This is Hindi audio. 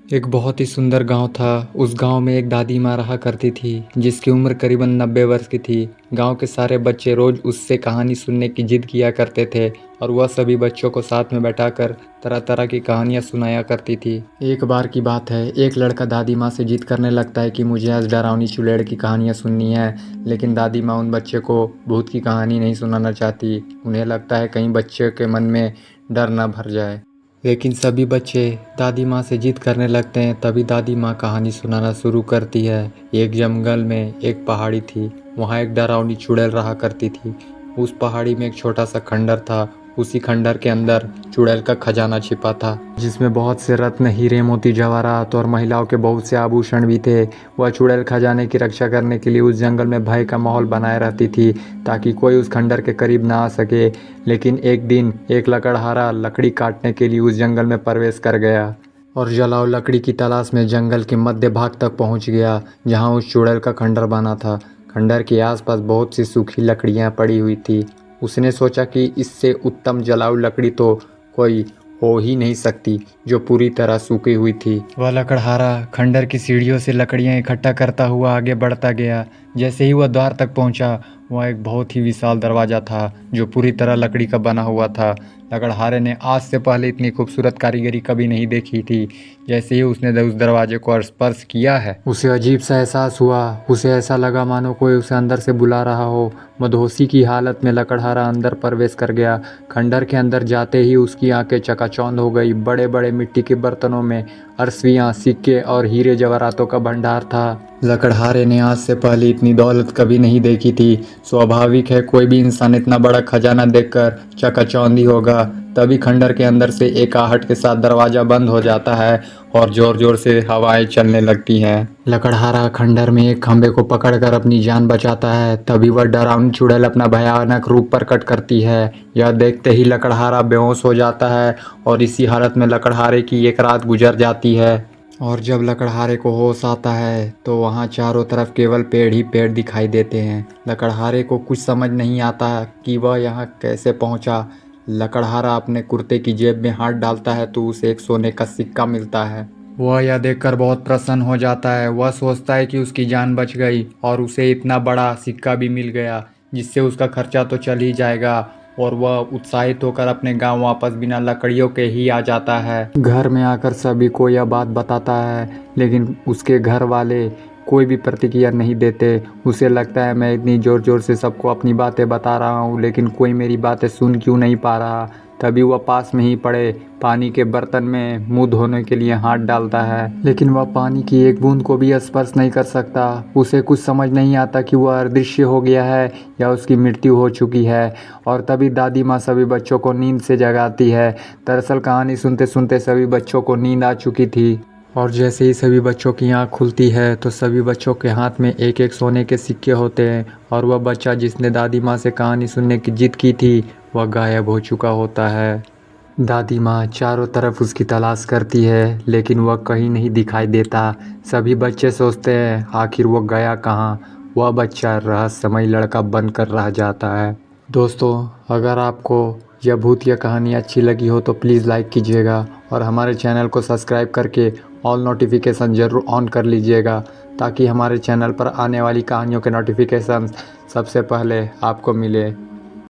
एक बहुत ही सुंदर गांव था। उस गांव में एक दादी माँ रहा करती थी जिसकी उम्र करीबन 90 वर्ष की थी। गांव के सारे बच्चे रोज उससे कहानी सुनने की जिद किया करते थे और वह सभी बच्चों को साथ में बैठाकर तरह तरह की कहानियां सुनाया करती थी। एक बार की बात है, एक लड़का दादी माँ से जिद करने लगता है कि मुझे आज डरावनी चुड़ैल की कहानियां सुननी है। लेकिन दादी माँ उन बच्चे को भूत की कहानी नहीं सुनाना चाहती। उन्हें लगता है कहीं बच्चे के मन में डर न भर जाए। लेकिन सभी बच्चे दादी माँ से जिद करने लगते हैं। तभी दादी माँ कहानी सुनाना शुरू करती है। एक जंगल में एक पहाड़ी थी। वहाँ एक डरावनी चुड़ैल रहा करती थी। उस पहाड़ी में एक छोटा सा खंडर था। उसी खंडर के अंदर चुड़ैल का खजाना छिपा था, जिसमें बहुत से रत्न, हीरे, मोती, जवाहरात और महिलाओं के बहुत से आभूषण भी थे। वह चुड़ैल खजाने की रक्षा करने के लिए उस जंगल में भय का माहौल बनाए रहती थी ताकि कोई उस खंडर के करीब ना आ सके। लेकिन एक दिन एक लकड़हारा लकड़ी काटने के लिए उस जंगल में प्रवेश कर गया और जलाऊ लकड़ी की तलाश में जंगल के मध्य भाग तक पहुंच गया, जहां उस चुड़ैल का खंडर बना था। खंडर के आसपास बहुत सी सूखी लकड़ियां पड़ी हुई थी। उसने सोचा कि इससे उत्तम जलाऊ लकड़ी तो कोई हो ही नहीं सकती जो पूरी तरह सूखी हुई थी। वह लकड़हारा खंडर की सीढ़ियों से लकड़ियां इकट्ठा करता हुआ आगे बढ़ता गया। जैसे ही वह द्वार तक पहुंचा, वह एक बहुत ही विशाल दरवाज़ा था जो पूरी तरह लकड़ी का बना हुआ था। लकड़हारे ने आज से पहले इतनी खूबसूरत कारीगरी कभी नहीं देखी थी। जैसे ही उसने उस दरवाजे को स्पर्श किया है, उसे अजीब सा एहसास हुआ। उसे ऐसा लगा मानो कोई उसे अंदर से बुला रहा हो। मदहोशी की हालत में लकड़हारा अंदर प्रवेश कर गया। खंडर के अंदर जाते ही उसकी आंखें चकाचौंध हो गई। बड़े बड़े मिट्टी के बर्तनों में अरसियां, सिक्के और हीरे जवाहरातों का भंडार था। लकड़हारे ने आज से पहले इतनी दौलत कभी नहीं देखी थी। स्वाभाविक है कोई भी इंसान इतना बड़ा खजाना देखकर चकाचौंध ही होगा। तभी खंडर के अंदर से एक आहट के साथ दरवाजा बंद हो जाता है और जोर जोर से हवाएं चलने लगती हैं। लकड़हारा खंडर में एक खंबे को पकड़कर अपनी जान बचाता है। तभी वह डरावनी चुड़ैल अपना भयानक रूप प्रकट करती है। यह देखते ही लकड़हारा बेहोश हो जाता है और इसी हालत में लकड़हारे की एक रात गुजर जाती है। और जब लकड़हारे को होश आता है तो वहाँ चारों तरफ केवल पेड़ ही पेड़ दिखाई देते हैं। लकड़हारे को कुछ समझ नहीं आता कि वह यहाँ कैसे पहुँचा। लकड़हारा अपने कुर्ते की जेब में हाथ डालता है तो उसे एक सोने का सिक्का मिलता है। वह यह देखकर बहुत प्रसन्न हो जाता है। वह सोचता है कि उसकी जान बच गई और उसे इतना बड़ा सिक्का भी मिल गया जिससे उसका खर्चा तो चल ही जाएगा। और वह उत्साहित होकर अपने गांव वापस बिना लकड़ियों के ही आ जाता है। घर में आकर सभी को यह बात बताता है, लेकिन उसके घर वाले कोई भी प्रतिक्रिया नहीं देते। उसे लगता है मैं इतनी ज़ोर ज़ोर से सबको अपनी बातें बता रहा हूँ लेकिन कोई मेरी बातें सुन क्यों नहीं पा रहा। तभी वह पास में ही पड़े पानी के बर्तन में मुंह धोने के लिए हाथ डालता है, लेकिन वह पानी की एक बूंद को भी स्पर्श नहीं कर सकता। उसे कुछ समझ नहीं आता कि वह अदृश्य हो गया है या उसकी मृत्यु हो चुकी है। और तभी दादी माँ सभी बच्चों को नींद से जगाती है। दरअसल कहानी सुनते सुनते सभी बच्चों को नींद आ चुकी थी और जैसे ही सभी बच्चों की आँख खुलती है तो सभी बच्चों के हाथ में एक एक सोने के सिक्के होते हैं और वह बच्चा जिसने दादी माँ से कहानी सुनने की जिद की थी वह गायब हो चुका होता है। दादी माँ चारों तरफ उसकी तलाश करती है लेकिन वह कहीं नहीं दिखाई देता। सभी बच्चे सोचते हैं आखिर वो गया कहाँ। वह बच्चा रहस्यमय लड़का बनकर रह जाता है। दोस्तों, अगर आपको यह भूतिया कहानी अच्छी लगी हो तो प्लीज़ लाइक कीजिएगा और हमारे चैनल को सब्सक्राइब करके ऑल नोटिफिकेशन ज़रूर ऑन कर लीजिएगा ताकि हमारे चैनल पर आने वाली कहानियों के नोटिफिकेशन सबसे पहले आपको मिले।